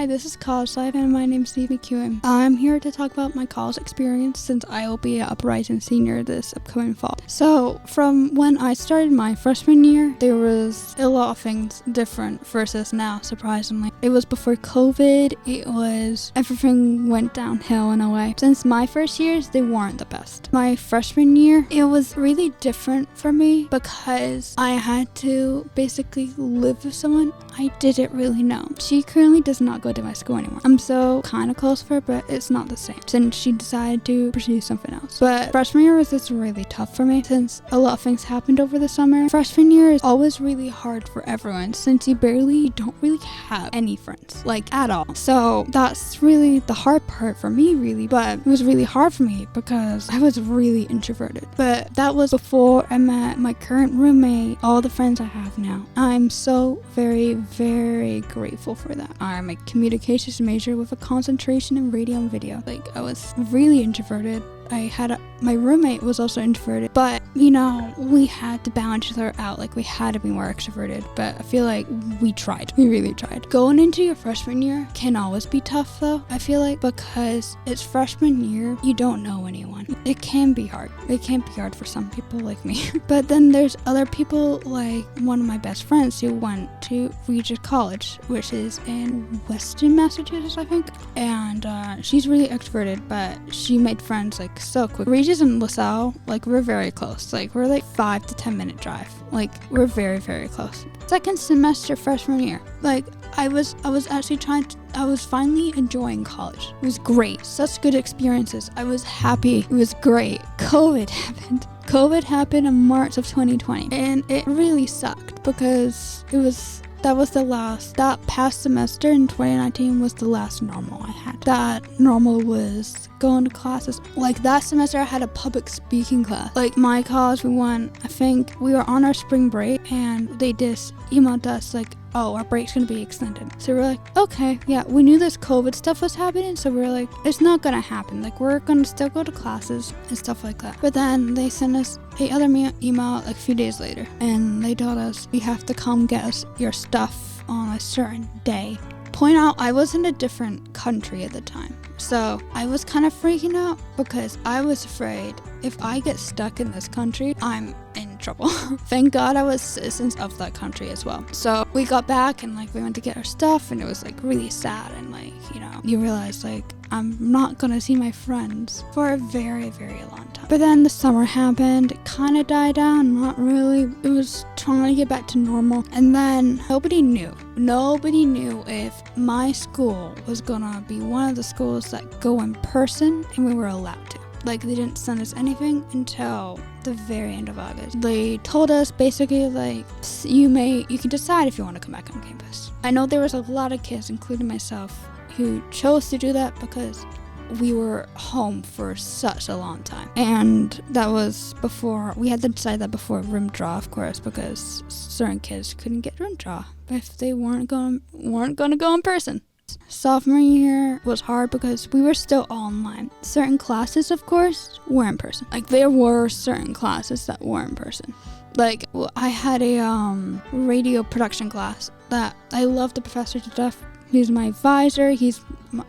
Hi, this is College Life, and my name is Steve McEwen. I'm here to talk about my college experience since I will be an uprising senior this upcoming fall. So, from when I started my freshman year, there was a lot of things different versus now, surprisingly. It was before COVID, everything went downhill in a way. Since my first years, they weren't the best. My freshman year, it was really different for me because I had to basically live with someone I didn't really know. She currently does not go to my school anymore. I'm so kind of close with her, but it's not the same since she decided to pursue something else. But freshman year was just really tough for me since a lot of things happened over the summer. Freshman year is always really hard for everyone since you don't really have any friends, like at all. So that's really the hard part for me, really. But it was really hard for me because I was really introverted. But that was before I met my current roommate, all the friends I have now. I'm so very, very grateful for that. I'm a communications major with a concentration in radio and video. Like, I was really introverted. My roommate was also introverted, but we had to balance each other out. Like, we had to be more extroverted, but I feel like we really tried. Going into your freshman year can always be tough though, I feel like, because it's freshman year, you don't know anyone. It can be hard. It can be hard for some people like me. But then there's other people, like one of my best friends who went to Regis College, which is in Western Massachusetts, I think. And she's really extroverted, but she made friends like so quick. Regis and LaSalle, like, we're very close. Like, we're like 5 to 10 minute drive. Like, we're very, very close. Second semester freshman year, like, I was finally enjoying college. It was great. Such good experiences. I was happy. It was great. COVID happened in March of 2020, and it really sucked because that past semester in 2019 was the last normal I had. That normal was going to classes. Like, that semester I had a public speaking class. Like, my college, I think we were on our spring break and they just emailed us like, oh, our break's gonna be extended. So we're like, okay, yeah, we knew this COVID stuff was happening, so we're like, it's not gonna happen. Like, we're gonna still go to classes and stuff like that. But then they sent us another email like a few days later, and they told us you have to come get us your stuff on a certain day. Point out, I was in a different country at the time, so I was kind of freaking out because I was afraid if I get stuck in this country, I'm in trouble. Thank God I was citizens of that country as well. So we got back and like we went to get our stuff, and it was like really sad, and like, you realize like I'm not gonna see my friends for a very, very long time. But then the summer happened, it kind of died down, not really. It was trying to get back to normal. And then nobody knew if my school was gonna be one of the schools that go in person and we were allowed to. Like, they didn't send us anything until the very end of August. They told us basically like, you can decide if you want to come back on campus. I know there was a lot of kids, including myself, who chose to do that because we were home for such a long time. And that was before, we had to decide that before room draw, of course, because certain kids couldn't get room draw if they weren't going to go in person. Sophomore year was hard because we were still online. Certain classes, of course, were in person. Like, there were certain classes that were in person. Like, I had a radio production class that I loved the professor to death. He's my advisor. He's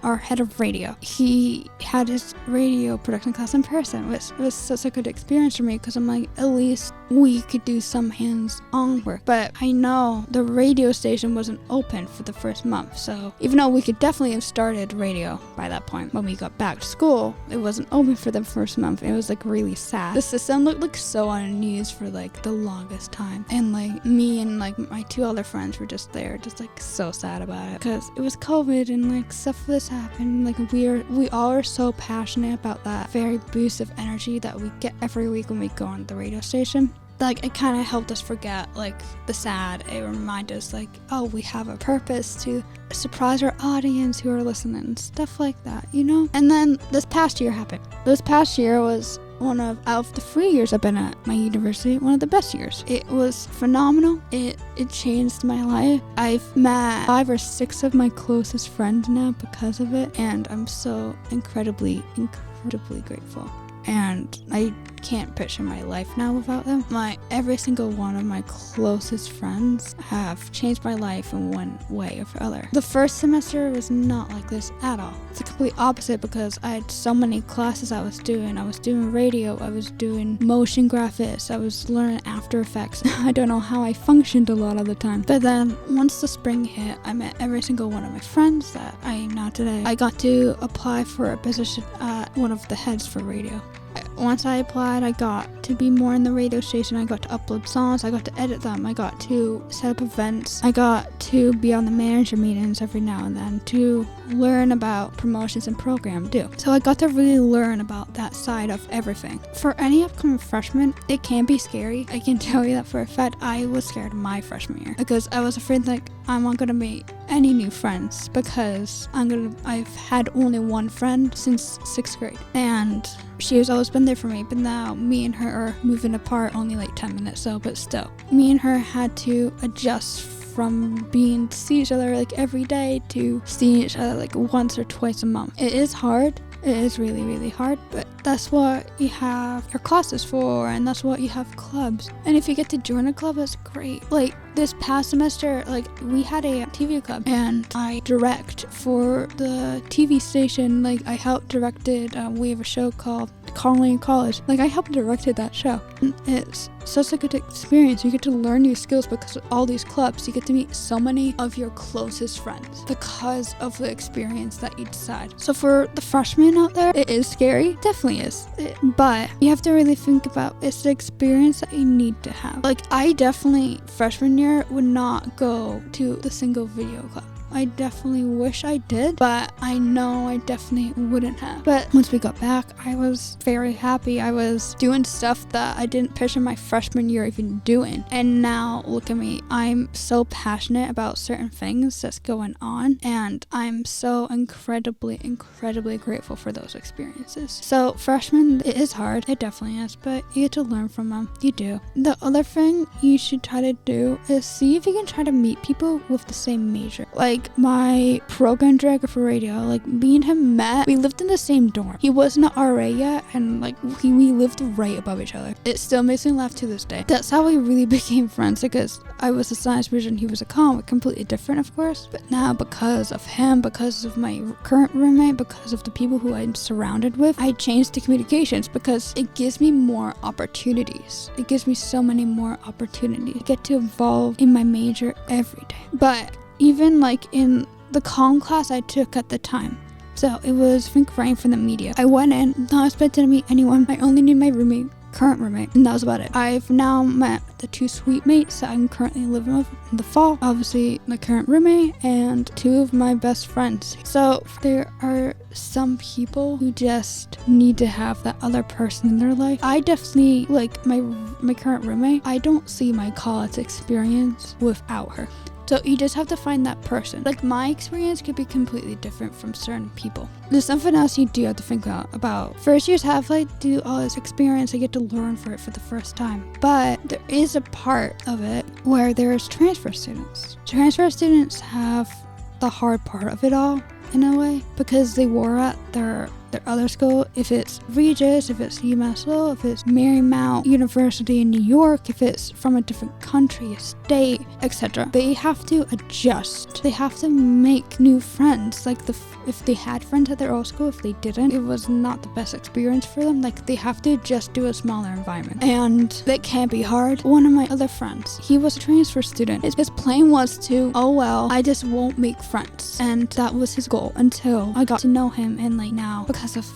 our head of radio. He had his radio production class in person, which was such a good experience for me because I'm like, at least we could do some hands-on work. But I know the radio station wasn't open for the first month, so even though we could definitely have started radio by that point, when we got back to school, it wasn't open for the first month. It was like really sad. The system looked like so unused for like the longest time, and like me and like my two other friends were just there, just like so sad about it because it was COVID and like stuff like this happened. Like, we all are so passionate about that very boost of energy that we get every week when we go on the radio station. Like, it kind of helped us forget like the sad. It reminded us like, oh, we have a purpose to surprise our audience who are listening, stuff like that, And then this past year happened. This past year was out of the 3 years I've been at my university, one of the best years. It was phenomenal. It changed my life. I've met 5 or 6 of my closest friends now because of it, and I'm so incredibly grateful. And I can't picture my life now without them. Every single one of my closest friends have changed my life in one way or other. The first semester was not like this at all. It's the complete opposite because I had so many classes I was doing. I was doing radio, I was doing motion graphics, I was learning After Effects. I don't know how I functioned a lot of the time. But then once the spring hit, I met every single one of my friends that I am now today. I got to apply for a position at one of the heads for radio. Once I applied, I got to be more in the radio station. I got to upload songs, I got to edit them, I got to set up events, I got to be on the manager meetings every now and then to learn about promotions and program too. So I got to really learn about that side of everything. For any upcoming freshman, it can be scary. I can tell you that for a fact. I was scared my freshman year because I was afraid that I'm not gonna make any new friends because I've had only one friend since 6th grade and she has always been there for me, but now me and her are moving apart only like 10 minutes but still. Me and her had to adjust from being to see each other like every day to seeing each other like once or twice a month. It is hard. It is really, really hard, but that's what you have your classes for, and that's what you have clubs. And if you get to join a club, that's great. Like this past semester, like we had a TV club, and I direct for the TV station. Like I helped directed. We have a show called Colony College. Like I helped directed that show. And it's such a good experience. You get to learn new skills because of all these clubs. You get to meet so many of your closest friends because of the experience that you decide. So for the freshmen out there, it is scary. Definitely is. But you have to really think about it's the experience that you need to have. Like I definitely freshman year would not go to the single video club. I definitely wish I did, but I know I definitely wouldn't have. But once we got back, I was very happy. I was doing stuff that I didn't picture my freshman year even doing. And now look at me. I'm so passionate about certain things that's going on, and I'm so incredibly grateful for those experiences. So freshman, it is hard. It definitely is, but you get to learn from them. You do. The other thing you should try to do is see if you can try to meet people with the same major. Like my program director for radio, like me and him met. We lived in the same dorm. He wasn't an RA yet, and like we lived right above each other. It still makes me laugh to this day. That's how we really became friends, because I was a science major and he was a comm, completely different of course. But now because of him, because of my current roommate, because of the people who I'm surrounded with, I changed to communications because it gives me more opportunities. It gives me so many more opportunities. I get to evolve in my major every day. But even like in the comm class I took at the time, so it was think writing for the media. I went in, not expecting to meet anyone. I only knew my current roommate, and that was about it. I've now met the 2 suite mates that I'm currently living with in the fall. Obviously my current roommate and 2 of my best friends. So there are some people who just need to have that other person in their life. I definitely, like my current roommate, I don't see my college experience without her. So you just have to find that person. Like my experience could be completely different from certain people. There's something else you do have to think about. First years have like do all this experience. I get to learn for it for the first time. But there is a part of it where there's transfer students. Transfer students have the hard part of it all in a way, because they were at their other school. If it's Regis, if it's UMass Lowell, if it's Marymount University in New York, if it's from a different country, a state, etc. They have to adjust. They have to make new friends. Like if they had friends at their old school, if they didn't, it was not the best experience for them. Like they have to just do a smaller environment, and that can be hard. One of my other friends, he was a transfer student. His plan was to, oh well, I just won't make friends, and that was his goal until I got to know him. And like now,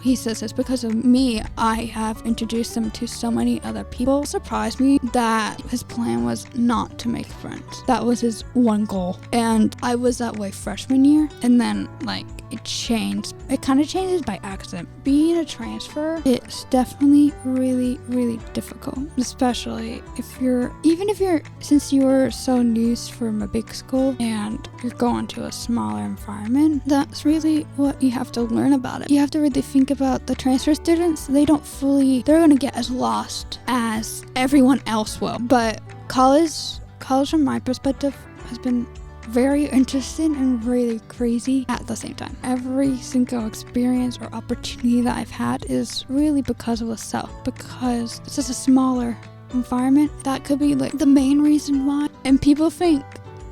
he says it's because of me, I have introduced him to so many other people. It surprised me that his plan was not to make friends. That was his one goal, and I was that way freshman year, and then like it changed. It kind of changes by accident. Being a transfer, it's definitely really difficult, especially if you're since you're so new from a big school and you're going to a smaller environment. That's really what you have to learn about it. You have to really think about the transfer students. They're going to get as lost as everyone else will. But college from my perspective has been very interesting and really crazy at the same time. Every single experience or opportunity that I've had is really because of the South, because it's just a smaller environment. That could be like the main reason why. And people think,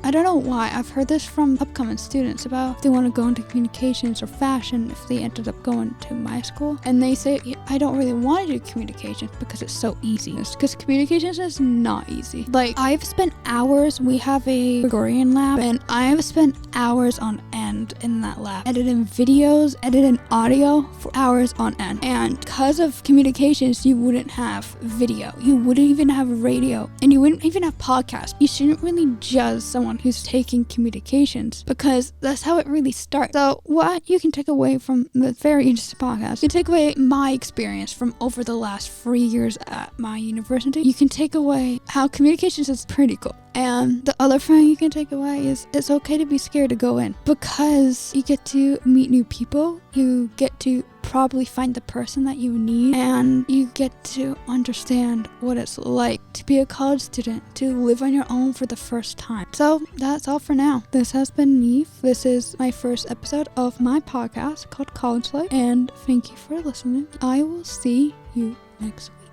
I don't know why, I've heard this from upcoming students about if they want to go into communications or fashion if they ended up going to my school, and they say, I don't really want to do communications because it's so easy. Because communications is not easy. Like, I've spent hours, we have a Gregorian lab, and I have spent hours on end in that lab, editing videos, editing audio for hours on end. And because of communications, you wouldn't have video, you wouldn't even have radio, and you wouldn't even have podcasts. You shouldn't really judge someone who's taking communications, because that's how it really starts. So what you can take away from the very interesting podcast, you can take away my experience from over the last 3 years at my university. You can take away how communications is pretty cool. And the other thing you can take away is it's okay to be scared to go in, because you get to meet new people, you get to probably find the person that you need, and you get to understand what it's like to be a college student, to live on your own for the first time. So that's all for now. This has been Neve. This is my first episode of my podcast called College Life, and thank you for listening. I will see you next week.